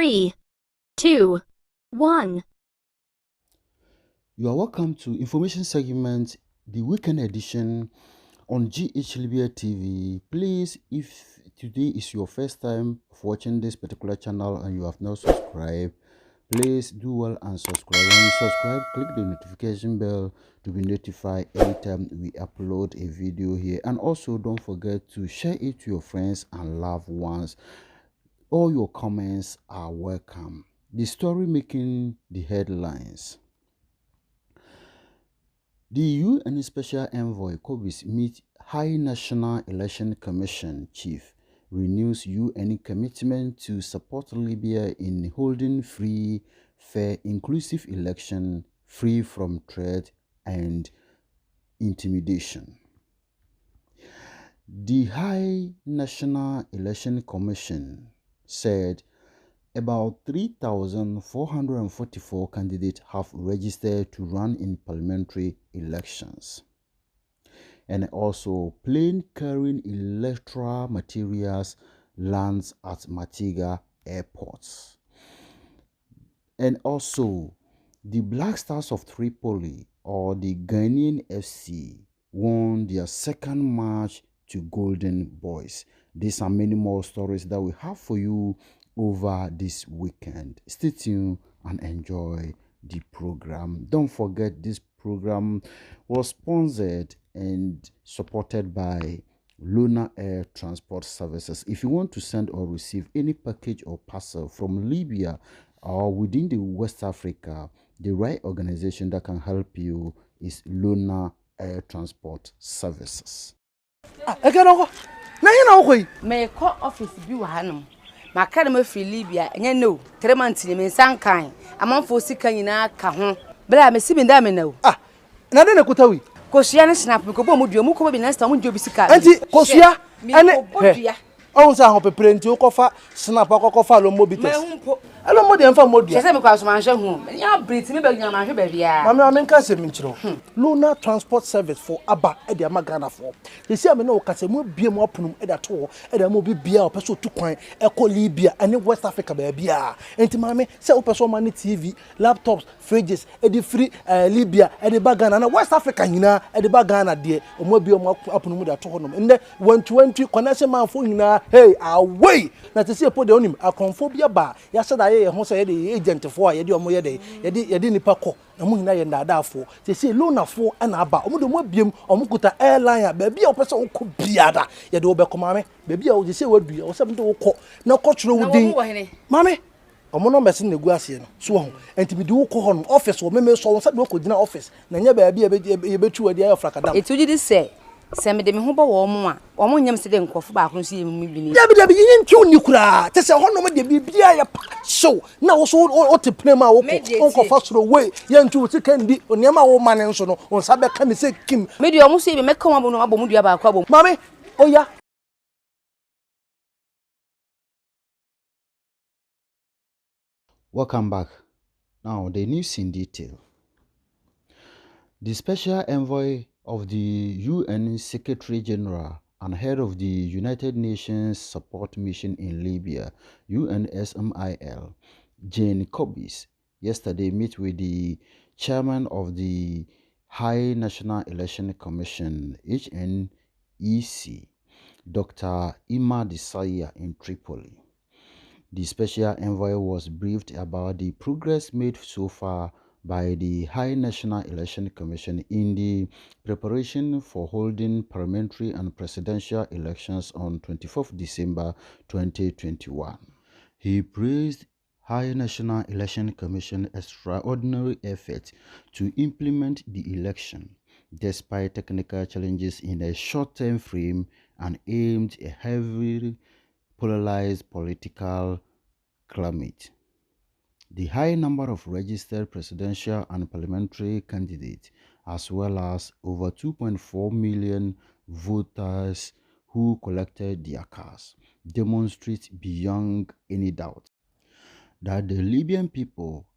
3, 2, 1. You are welcome to Information Segment, the weekend edition on GH Libya TV. Please, if today is your first time of watching this particular channel and you have not subscribed, please do well and subscribe. When you subscribe, click the notification bell to be notified anytime we upload a video here. And also don't forget to share it to your friends and loved ones. All your comments are welcome. The story making the headlines. The UN Special Envoy Kubis meets High National Election Commission Chief, renews UN commitment to support Libya in holding free, fair, inclusive election free from threat and intimidation. The High National Election Commission said about 3,444 candidates have registered to run in parliamentary elections. And also, plane carrying electoral materials lands at Mitiga airports. And also, the Black Stars of Tripoli, or the Ghanaian F.C, won their second match to Golden Boys. These are many more stories that we have for you over this weekend. Stay tuned and enjoy the program. Don't forget, this program was sponsored and supported by Luna Air Transport Services. If you want to send or receive any package or parcel from Libya or within the West Africa, the right organization that can help you is Luna Air Transport Services. May call office be Hanum. My academy free Libya, and you know, 3 months in Sankai. A month for sick in a cajon. But I'm a sipping damn now. Nadena Kutawi. Koshiana snap, Mukomudio, Muko be nice to Jobisica. Auntie Kosia, and owns a hope print to cover, snap or cover Lomobit. I don't know the info. Yes, I'm across my home. And you're pretty, maybe you're my baby. I'm in Casimintro. Luna Transport Service for Abba at the Magana for. They say, I know Casemu be more prum at all, and I will be beer or person to coin, Echo Libya, and West Africa baby. And to mammy, sell person money TV, laptops, fridges, at the free Libya, at the Bagana, and West Africa, you know, at the Bagana, dear, or more be more up on the Toronum. And then 120 connection man for hey, away. Now to see a podium, a conphobia bar. Yesterday. The agent for you do more day, you didn't pack. Amuna and Dafo. They say Luna for an abba, Omubium, Omukuta airline, baby, or person could be other. You do become baby, I would say what be or something to call. No cultural would be Mammy. Omono messing the Guasian, so and to be do call office or members or some local dinner office. Nanya baby, a bit to a day of Fracadam. It's what you say. Send me the Humba or more. Or one yam sitting cough back and see me. Debbie, you tune you cry. Tess a honor with the BBI. So now, so all to play my uncle faster away. Young to can be on Yama woman and so on Sabbath can say Kim. Maybe almost even make come up on Abamudia about Cabo. Mammy, oh yeah. Welcome back. Now, the news in detail. The special envoy of the UN Secretary General and head of the United Nations Support Mission in Libya, UNSMIL, Hnec Kubis, yesterday met with the chairman of the High National Electoral Commission, HNEC, Dr. Ima Desaya in Tripoli. The special envoy was briefed about the progress made so far by the High National Electoral Commission in the preparation for holding parliamentary and presidential elections on 24th December 2021. He praised High National Electoral Commission extraordinary effort to implement the election, despite technical challenges in a short-term frame, and aimed a heavily polarized political climate. The high number of registered presidential and parliamentary candidates, as well as over 2.4 million voters who collected their cards, demonstrates beyond any doubt that the Libyan people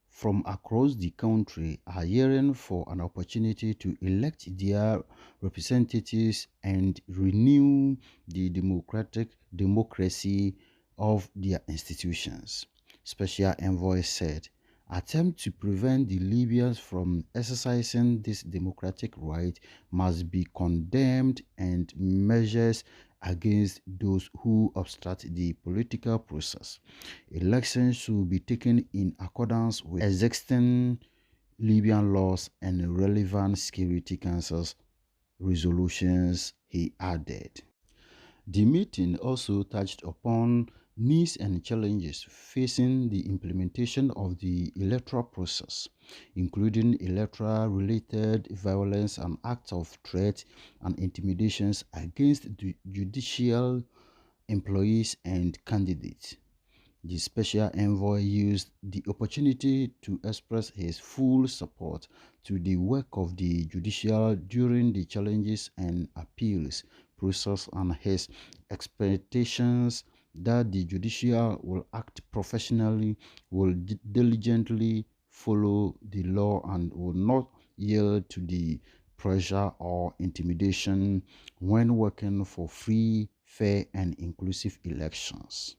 from across the country are yearning for an opportunity to elect their representatives and renew the democracy of their institutions. Special Envoy said, attempts to prevent the Libyans from exercising this democratic right must be condemned, and measures against those who obstruct the political process. Elections should be taken in accordance with existing Libyan laws and relevant Security Council's resolutions, he added. The meeting also touched upon needs and challenges facing the implementation of the electoral process, including electoral-related violence and acts of threat and intimidations against the judicial employees and candidates. The special envoy used the opportunity to express his full support to the work of the judicial during the challenges and appeals process, and his expectations that the judicial will act professionally, will diligently follow the law, and will not yield to the pressure or intimidation when working for free, fair, and inclusive elections.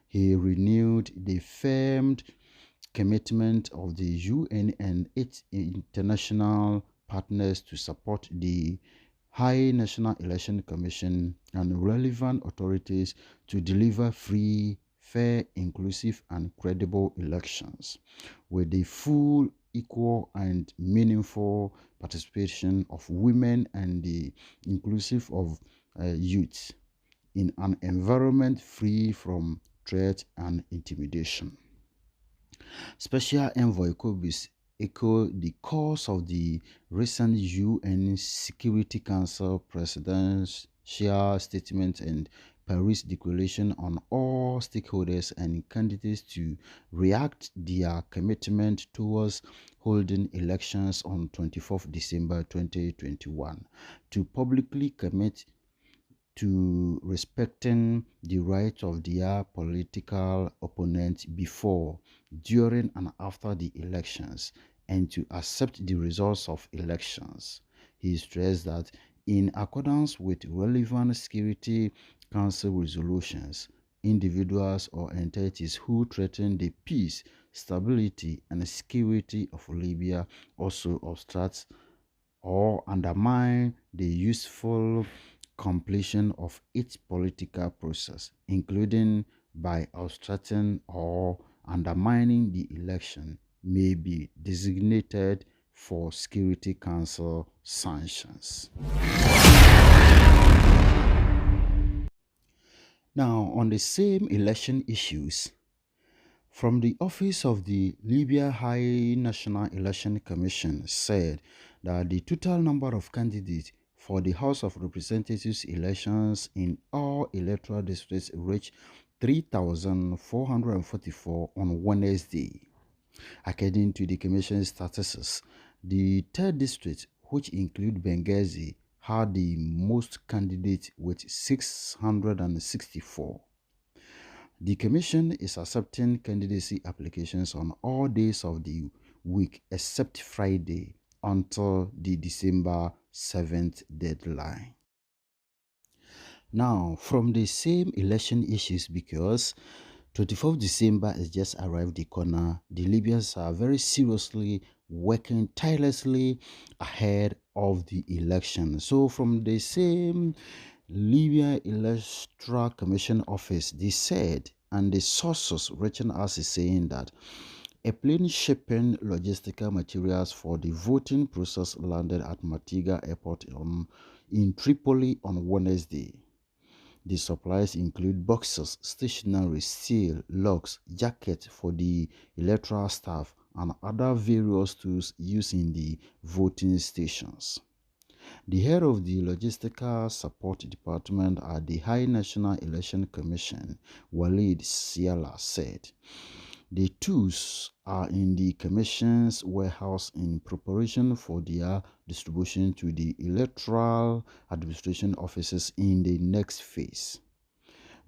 He renewed the firm commitment of the UN and its international partners to support the High National Electoral Commission and relevant authorities to deliver free, fair, inclusive, and credible elections with the full, equal, and meaningful participation of women and the inclusive of youth in an environment free from threat and intimidation. Special Envoy Kubis echoed the calls of the recent UN Security Council presidential statement and Paris Declaration on all stakeholders and candidates to react their commitment towards holding elections on 24th December 2021, to publicly commit to respecting the rights of their political opponents before, during, and after the elections, and to accept the results of elections. He stressed that in accordance with relevant Security Council resolutions, individuals or entities who threaten the peace, stability, and security of Libya, also obstruct or undermine the useful completion of its political process, including by obstructing or undermining the election, may be designated for Security Council sanctions. Now, on the same election issues, from the office of the Libya High National Electoral Commission said that the total number of candidates for the House of Representatives elections in all electoral districts reached 3,444 on Wednesday. According to the Commission's statistics, the third district, which includes Benghazi, had the most candidates with 664. The Commission is accepting candidacy applications on all days of the week except Friday until the December 7th deadline. Now, from the same election issues, because 24th December is just arrived the corner, the Libyans are very seriously working tirelessly ahead of the election. So from the same Libya Electoral Commission office, they said, and the sources reaching us is saying that a plane shipping logistical materials for the voting process landed at Mitiga Airport in Tripoli on Wednesday. The supplies include boxes, stationery, seal, locks, jackets for the electoral staff, and other various tools used in the voting stations. The head of the Logistical Support Department at the High National Electoral Commission, Walid Siala, said, the tools are in the Commission's warehouse in preparation for their distribution to the electoral administration offices in the next phase.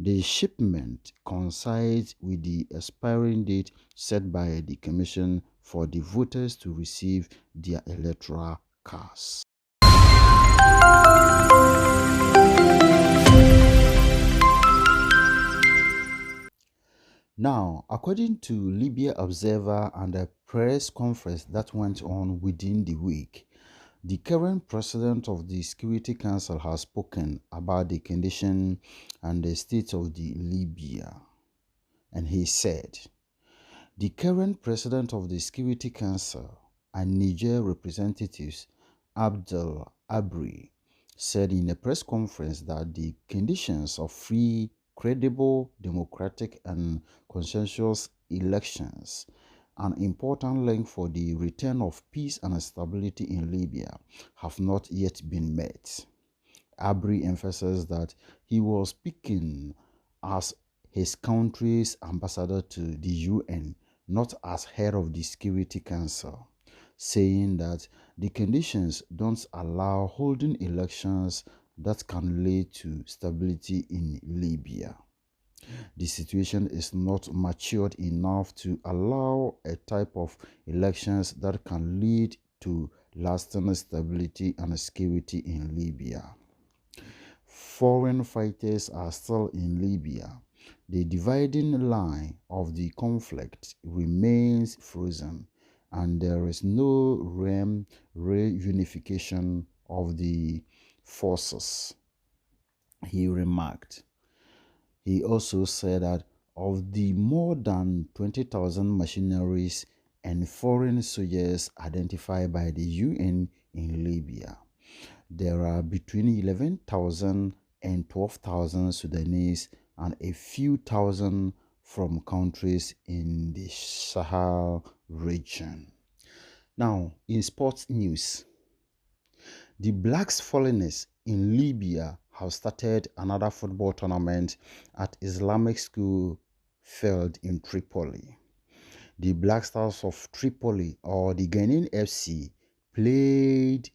The shipment coincides with the expiring date set by the Commission for the voters to receive their electoral cards. Now, according to Libya Observer and a press conference that went on within the week, the current president of the Security Council has spoken about the condition and the state of the Libya. And he said, the current president of the Security Council and Niger representatives, Abdel Abri, said in a press conference that the conditions of free, credible, democratic, and consensuous elections, an important link for the return of peace and stability in Libya, have not yet been met. Abri emphasized that he was speaking as his country's ambassador to the UN, not as head of the Security Council, saying that the conditions don't allow holding elections that can lead to stability in Libya. The situation is not matured enough to allow a type of elections that can lead to lasting stability and security in Libya. Foreign fighters are still in Libya. The dividing line of the conflict remains frozen, and there is no reunification of the forces, he remarked. He also said that of the more than 20,000 mercenaries and foreign soldiers identified by the UN in Libya, there are between 11,000 and 12,000 Sudanese and a few thousand from countries in the Sahel region. Now, in sports news, the Blacks foreigners in Libya have started another football tournament at Islamic school field in Tripoli. The Black Stars of Tripoli, or the Ghanaian F.C, played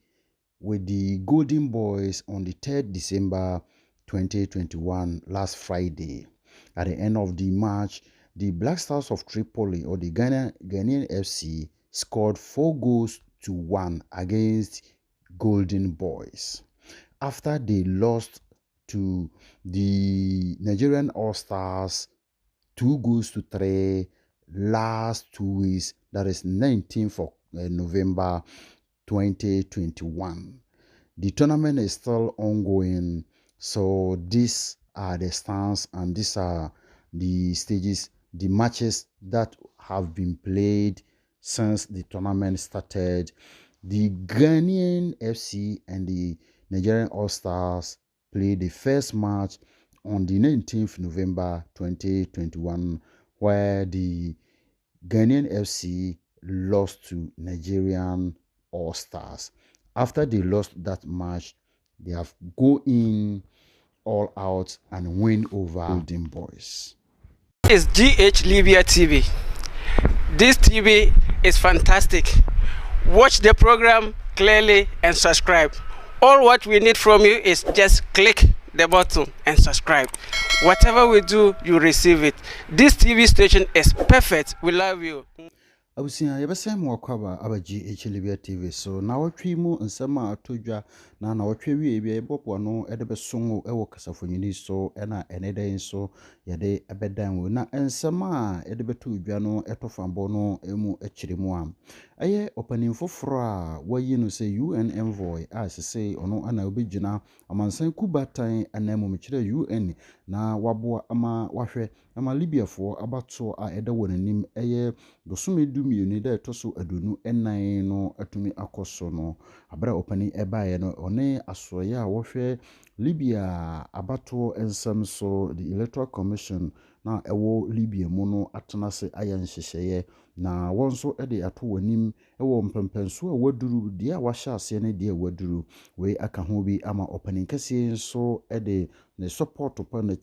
with the Golden Boys on the 3rd December 2021, last Friday. At the end of the match, the Black Stars of Tripoli, or the Ghanaian FC, scored 4 goals to 1 against Golden Boys, after they lost to the Nigerian All-Stars 2 goals to 3 last 2 weeks, that is 19th of November 2021. The tournament is still ongoing, so these are the stands and these are the stages, the matches that have been played since the tournament started. The Ghanaian FC and the Nigerian All-Stars played the first match on the 19th November 2021, where the Ghanaian FC lost to Nigerian All-Stars. After they lost that match, they have go in all out and win over Golden Boys. This is GH Libya TV. This TV is fantastic. Watch the program clearly and subscribe. All what we need from you is just click the button and subscribe. Whatever we do, you receive it. This TV station is perfect. We love you. Abusia yebese mo kwaba abaji Libya TV so na wotwe mu nsema atodwa na wotwe wie bia ebopo no edebe songo ewo kasafonyini so ena eneden so yede ebedan wo na nsema edebe to dwa no etofambo no emu ekiremu am aye opening foforo a wayi no se UN envoy asese ono ana obegina amansan kubatan anamu mekire UN na waboa ama wahwe ama Libya fo abato a eda wonanim eye dosumedu miuni da etoso adunu enan no atumi akoso no abra opani ebaye no one asoye a wohwe Libya abato ensam so the Electoral Commission na ewo Libya mu no atenase ayan hyehyeye na wonso ede ato wanim ewo mpempenso a waduru dia wahya ase ne dia waduru we aka ho bi ama opani kase so ede ne support pa na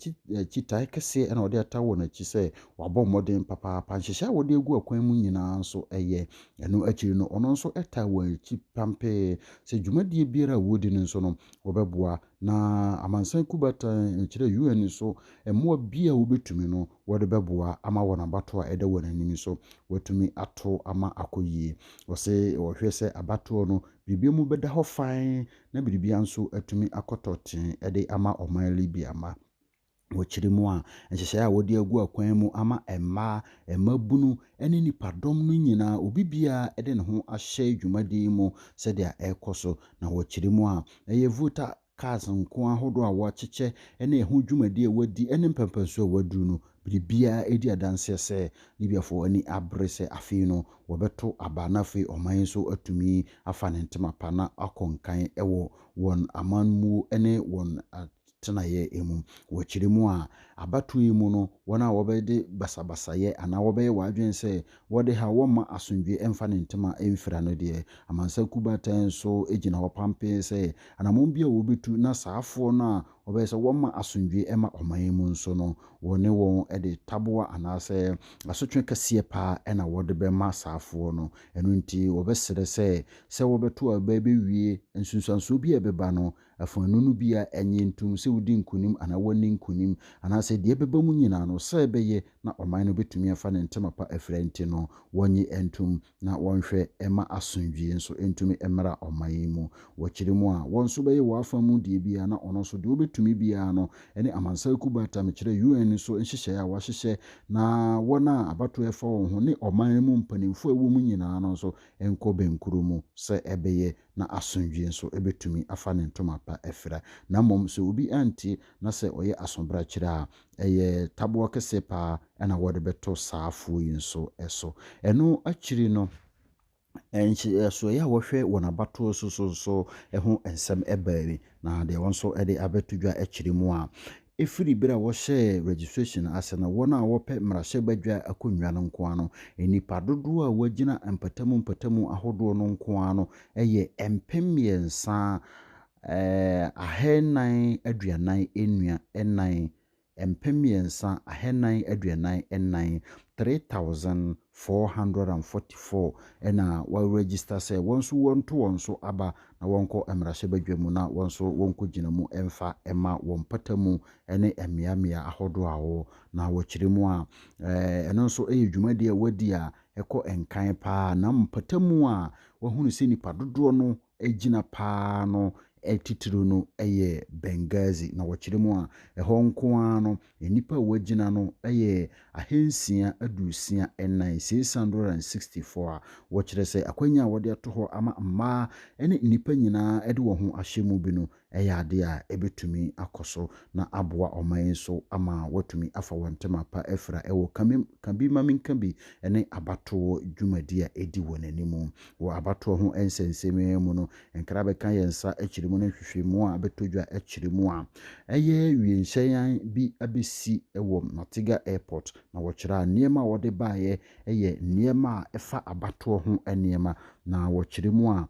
chitai kase ena ode atawo na chi se wabɔ modern papa panhyehya wode egu akwan mu nyina so eye eno akiri no ono nso eta wa chi pampe se dwumadie biara wodi ne nso no wobɛboa na amansan kubata nkire UN so emo bia wobetumi no wode bɛboa ama wona bato a eda wona nim so watumi ato ama akoyie wose wohwe se abato no bibia mu bɛda ho fan na bibia nso atumi akototen ede ama oman Libya ma wɔkyerɛ mu a nhyehyɛeɛ a wɔde agu akwan mu ama mmaa mmabunu ne nipadɔm no nyinaa obi biara de ne ho ahyɛ dwumadie mu sɛdeɛ ɛrekɔ so na wɔkyerɛ mu a ɛyɛ voter cards nko ahodoɔ a wɔakyekyɛ ne ɛho dwumadie a wɔadi ne mpɛmpɛnso a wɔaduru no biribiara edi adanseɛ sɛ Libyafoɔ ani abere sɛ afei no wɔbɛto aba na afei ɔman nso atumi afa ne ntoma pa na akɔ nkan wɔ wɔn amanmuo ne wɔn tenaeɛ emu. Wɔkyerɛ mu a abatoɔ yi mu no wɔn a wɔbɛde basabasayɛ anaa wɔbɛyɛ wɔadwene sɛ wɔde ha wɔma asomdwe mfa ne ntoma mfira no deɛ amansa kubatan nso gyina hɔ pampee sɛ anammɔn bi a wɔbɛtu na saafoɔ no a wɔbɛyɛ sɛ wɔma asomdwe ma ɔman mu nso no wɔne wɔn de taboa anaasɛ asotwe kɛseɛ paa na wɔde bɛma saafoɔ no ɛno nti wɔbɛsrɛ sɛ wɔbɛto aba bɛwie nsunsuansoɔ bi a ɛbɛba no afanu no bi a ɛnyɛ ntom sɛ wodi nkonim anaa wɔnni nkonim anaasɛ deɛ ɛbɛba mu nyinaa no sɛ ɛbɛyɛ na ɔman no bɛtumi afa ne ntema pa afira nti no wɔnye ntom na wɔnhwɛ ɛma asomdwe nso ntumi mmra ɔman yi mu. Wɔkyerɛ mu a wɔn nso bɛyɛ wɔafa mu deɛ biara na ɔno nso deɛ wɔbɛtumi biara no ɛne amansa kubata mekyerɛ UN nso nhyehyɛeɛ a wɔahyehyɛ na wɔn a abatoɔ ɛfa wɔn ho ne ɔman mu mpanimfoɔ a ɛwɔ mu nyinaa no nso nkɔ bɛnkuro mu sɛ ɛbɛyɛ na asomdwe nso ɛbɛtumi afa ne ntoma pa afira na mmom sɛ obi antie na sɛ ɔyɛ asobrakyerɛ a ɛyɛ taboa kɛseɛ paa ɛna wɔde bɛto saafoɔ yi nso ɛso. Ɛno akyiri no ɛnhyehyɛeɛ a wɔhwɛ wɔn abatoɔ so ɛho nsɛm ɛbaa bi na deɛ wɔn nso ɛde abɛto dwa akyiri mu a ɛfiri bere a wɔhyɛ registration ase na wɔn a wɔpɛ mmarahyɛbadwa akonnwa no nko ano nnipa dodoɔ a wɔagyina mpatamu ahodoɔ no nko ano ɛyɛ mpem 3 ahannan aduanan enua ɛnan mpem 3 ahannan aduanan ɛnan 3,444 ɛna wɔregister sɛ wɔn nso wɔnto wɔn so aba na wɔnkɔ mmarahyɛbadwa mu na wɔn nso wɔnkɔ gyina mu ɛmfa ɛma wɔn patamu ne mmeammea ahodoɔ a wɔwɔ na wɔkyerɛ mu a ɛno nso ɛyɛ dwumadie a wɔadi a ɛkɔ nkan paa na mpatamu a wɔahunu sɛ nipa dodoɔ no gyina paa no titiri no ɛyɛ Benghazi na wɔkyerɛ mu a ɛhɔ nko ara no nnipa a wɔagyina no ɛyɛ 664 a wɔkyerɛ sɛ akwanya a wɔde ato hɔ ama mmaa ne nnipa nyinaa de wɔn ho ahyɛ mu bi no ɛyɛ adeɛ a ɛbɛtumi akɔ so na aboa ɔman so ama wɔtumi afa wɔn ntɛm apa afira ɛwɔ kabi maminkabi ne abatoɔ dwumadi a ɛdi wɔn anim wɔ abatoɔ ho nsɛnsɛm mu no nkra bɛka yɛn nsa akyiri mu no hwehwɛmu a abɛtɔ dwa akyiri mu a ɛyɛ wienhyɛn bi abɛsi ɛwɔ mitiga airport na wɔkyerɛ a nneɛma a wɔde baeɛ ɛyɛ nneɛma a ɛfa abatoɔ ho nneɛma na wɔkyerɛ mu a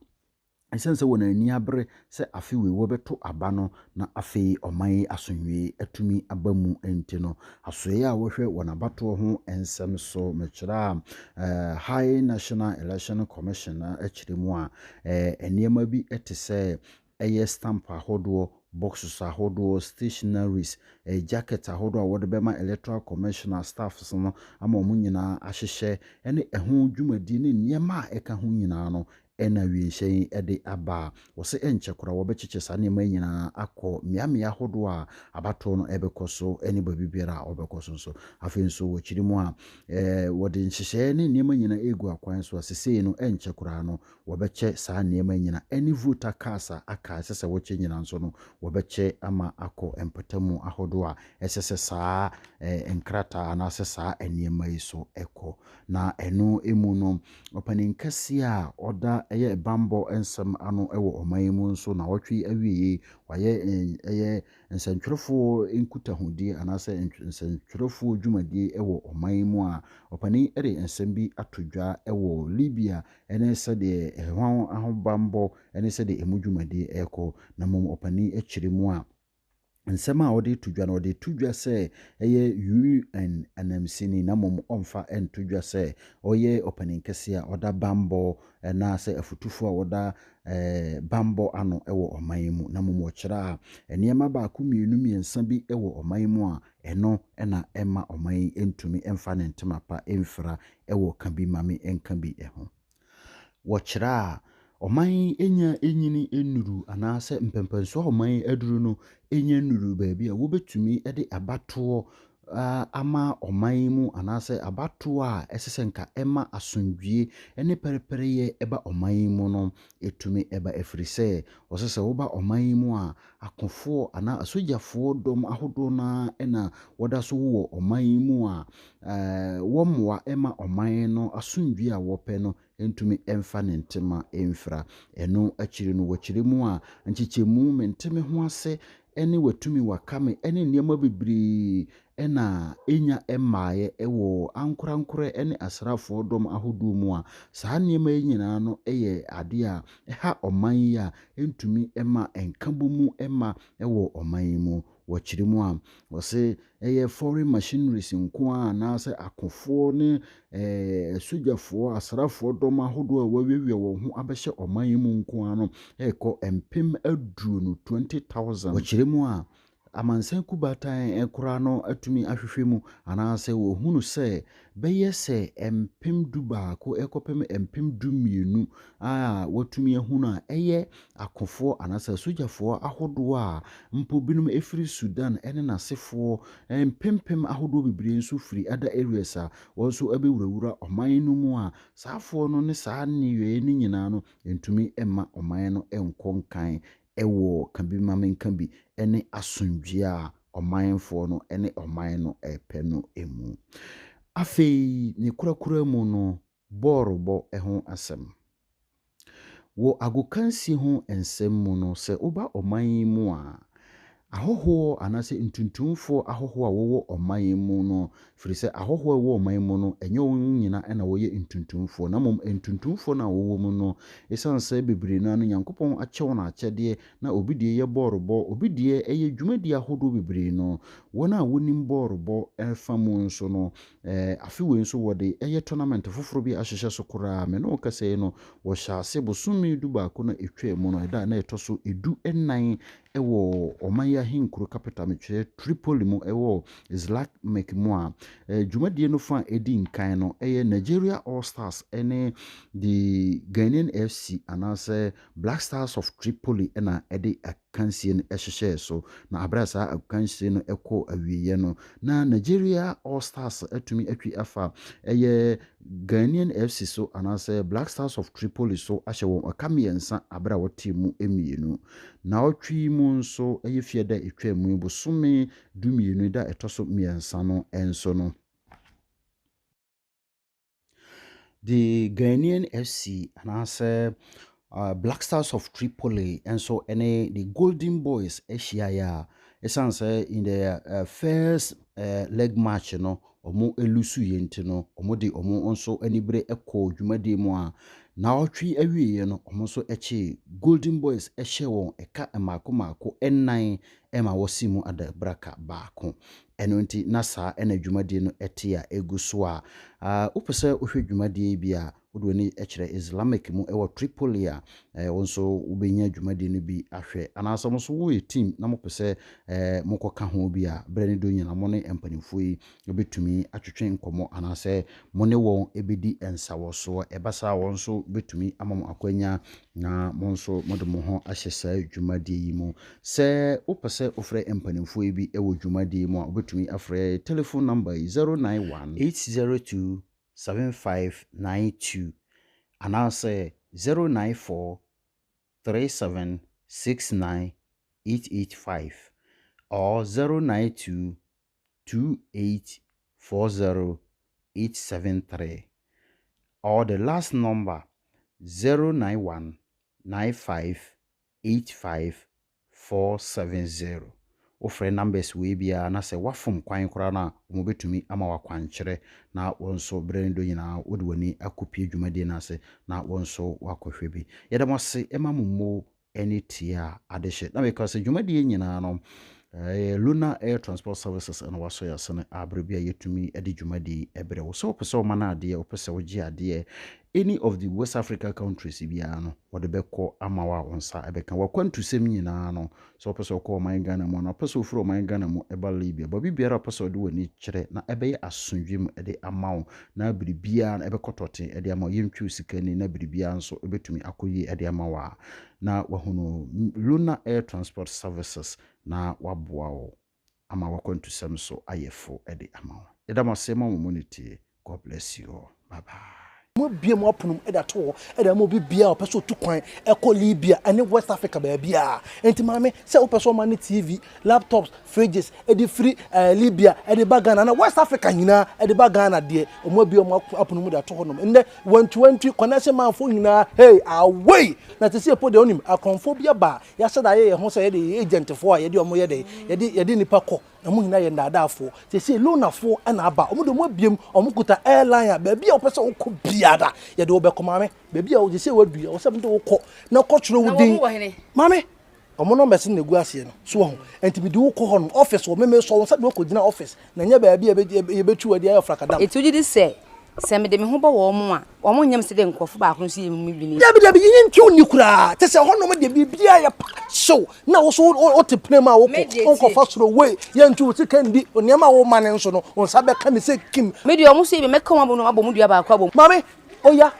ɛsɛn sɛ wɔn ani abere sɛ afei wei wɔbɛto aba no na afei ɔman asonwie atumi aba mu nti no asoɛ a wɔhwɛ wɔn abatoɔ ho nsɛm so mekyerɛ High National Electoral Commission akyerɛ mu a nneɛma bi ɛte sɛ ɛyɛ stamp ahodoɔ boxes ahodoɔ stationaries jacket ahodoɔ a wɔde bɛma electoral commissioner staffs no ama wɔn nyinaa ahyehyɛ ɛne ɛho dwumadi ne nneɛma a ɛka ho nyinaa no ɛna wienhyɛn ɛde aba wɔsɛ ɛnkyɛkora wɔbɛkyekyɛ saa nneɛma nyinaa akɔ mmeammea ahodoɔ a abatoɔ no ɛbɛkɔ so ɛne baabi biara a ɔbɛkɔ so nso afei nso wɔkyiri mu a wɔde nhyehyɛeɛ ne nneɛma nyinaa ɛgu akwan so a sesei no ɛnkyɛkora no wɔbɛkyɛ saa nneɛma nyinaa ɛne voter cards a aka ɛsɛ sɛ wɔkyɛ nyinaa nso no wɔbɛkyɛ ama akɔ mpatamu ahodoɔ a ɛsɛ sɛ saa nkrataa anaasɛ saa nneɛma yi so ɛkɔ na ɛno emu no ɔpanin kɛseɛ a ɔda ɛyɛ bambɔ nsɛm ano ɛwɔ ɔman mu nso na wɔtwe awie ɛyɛ nsɛntwerɛfoɔ nkutahudie anaasɛ nsɛntwerɛfoɔ dwumadie ɛwɔ ɔman mu a ɔpanin ɛde nsɛm bi ato dwa ɛwɔ Libya ɛne sɛdeɛ ɛho ahobambɔ ɛne sɛdeɛ ɛmu dwumadie ɛkɔ na mmom ɔpanin akyire mu a nsɛm a wɔde to dwa no wɔde to dwa sɛ ɛyɛ UN anamsini na mmom ɔmfa ɛnto dwa sɛ ɔyɛ ɔpanin kɛseɛ a ɔda bambɔ na sɛ afutufoɔ a wɔda bambɔ ano ɛwɔ ɔman mu na mmom wɔkyerɛ a nneɛma baako mmienu mmiɛnsa bi ɛwɔ ɔman mu a ɛno ɛna ɛma ɔman ntumi ɛmfa ne ntema pa ɛmfira ɛwɔ ka bi mame ɛnka bi ɛho wɔkyerɛ a Oman enya enyini enuru anase mpempenso oman aduru no enya nuru baabi a wobetumi de abato ama oman mu anase abato a esesenka ema asundwie ene perepereye eba oman mu no etumi eba efrise osese woba oman mu a akofo ana asojafo dom ahodo na ena woda so wo oman mu a womwa ema oman no asundwie a wope no entumi emfa ne ntema emfra eno akiri no wakiri mu a nchichemu menteme ho ase ene watumi wakame ene nneema bibiri ena enya emaaye ewo ankurankure ene asrafo dom ahodo mu a saa nneema nyina no eye ade a eha oman ya entumi ema enkabomu ema ewo oman mu wakiri mu a wose eye foreign machineries nko a na se akofo ne sojafo asrafo dom ahodo a wawiawie wo ho abehye oman mu nko ano eko empem aduru no 20,000 wakiri mu a amansan kubatan ekura no atumi ahwehwe mu anase wo hunu se beye se empem dubaako ekopem empem dumienu a watumi ahunu a eye akofo anase sojafo ahodo a mpo binum efiri Sudan ene nasefo empempem ahodo bibire nso firi ada areas a wonso abewurawura oman no mu a saafo no ne saa niwe ni nyina no entumi emma oman no enkonkan ewo kabima menkambi ene asundwia omanfo no ene oman no epe no emu afei ne kurakura mu no borobo eho asem wo agokansi ho ensem mu no se oba oman mu a ahoho anase ntuntumfo ahoho a wowo oman mu no firise ahoho a wowo oman mu no enye won nyina ena woye ntuntumfo na mom ntuntumfo na wowo mu no esanse bebire na Nyankopɔn akyɛw na akyɛde na obidie ye borobo obidie eye dwumadi ahodo bebire no wona wonim borobo elfa mu nso no afiwe nso wode eye tournament foforo bi ahyehye so kora me no kase no wo hyase bosumi dubaako na etwa mu no eda na etoso edu ennan ewo omaya hinkuru capital metwe Tripoli mu ewo Islamic mu a dwumadie no fa edi nkan no eye Nigeria All Stars ene the Ghanaian F.C anase Black Stars of Tripoli ena ede akansie no ehyehyɛ so na abrasa akansie no ekɔ awiye no na Nigeria All Stars atumi atwi afa eye Ghanaian F.C so anase Black Stars of Tripoli so ahyɛ wɔn akamiensa abra wɔte mu emienu na otwi mu nso eye fieda etwa mu bosome dumienu da etoso miensa no enso no the Ghanaian F.C anase Black Stars of Tripoli and so any the Golden Boys Asia esanse in the first leg match no omo elusu yenti no omo de omo onso anibre ekọ dwumade mu a na otwi awie no omo so eche Golden Boys ehye won eka emako ennan ema wosimu ada braka baako eno nti na saa ena dwumade no ete a eguso a opese ohwe dwumade bia wodoni ekire Islamic mu ewo Tripoli a wonso ubenya dwumade no bi ahwe anasam so wo team na mopese mokoka ho bi a brane do nyina mo ne empanifo yi obetumi atwetwe nkomo anase mo ne won ebedi ensawoso ebasa wonso betumi amam akwanya na monso modomo ho ahyesa dwumade yi mu se opese ofre empanifo yi bi ewo dwumade yi mu a obetumi afre telephone number 091 802 7592 and I'll say 094 3769 885 or 092 2840 873 or the last number 091 95 85 470. Ofre numbers we bia na se wafom kwan kora na mo betumi ama wakwankyere na wonso brendo nyina wode wani akopie dwumade na se na wonso wakohwe bi yedamose emammo enitia adehye na because dwumade nyina no Lunar Air Transport Services and waso ya sene abrabia yetumi edi dwumade ebre wo so pese o mana ade o pese wo gi ade any of the West Africa countries ibiano or the beko amawa on sa ebeka wakwantu sem nyina no so person call my Ghana mo na person fro my Ghana mo eba Libya but biara person do wani kyere na ebe asundwem ede amaw na biribia na ebe kotote ede amaw yentwu sikani na biribia nso ebetumi akoyi ede amawa na wahuno Luna Air Transport Services na waboa wo ama wakwantu sem so ayefo ede amaw eda masema mo monity. God bless you all. Bye bye. Mo bia mo apunum e da to e da mo bibia o peso tu kwan e ko Libya ene West Africa ba bia enti mame se o peso mani TV laptops fridges e di free Libya e di bagana na West Africa nyina e di bagana de o mo bia mo apunum da to honom ende 120 connection man fo nyina hey away na te se po de onim akonfobia ba ya se da ye ho se ye de agent fo a ye de o mo ye de ye de nipa ko na mo nyina ye ndadafo te se loan fo na aba o mo de mo biem o mo kuta airline ba bia o peso o ko biada ye de obekoma me bia o je se wadu o se mde wo ko na ko tro wo din mame omo no mesi na gu ase no so ho enti bi de wo ko ho no office o meme so wo se de ko gina office na nya ba bia ye betu wadi ayo frakadam etuji di se me de me ho ba wo mo a wo mo nyam se de nkofo ba ko so ye mu bi ni dabi yin nti oni kura te se ho no me de bibia ya show na wo so o te pnema wo ko fa soro we ye nti wo ti kan di oniama wo mane nso no on sa be ka ne se kim me de o mo so ye me ka mo no abom dua ba ko abom mame oya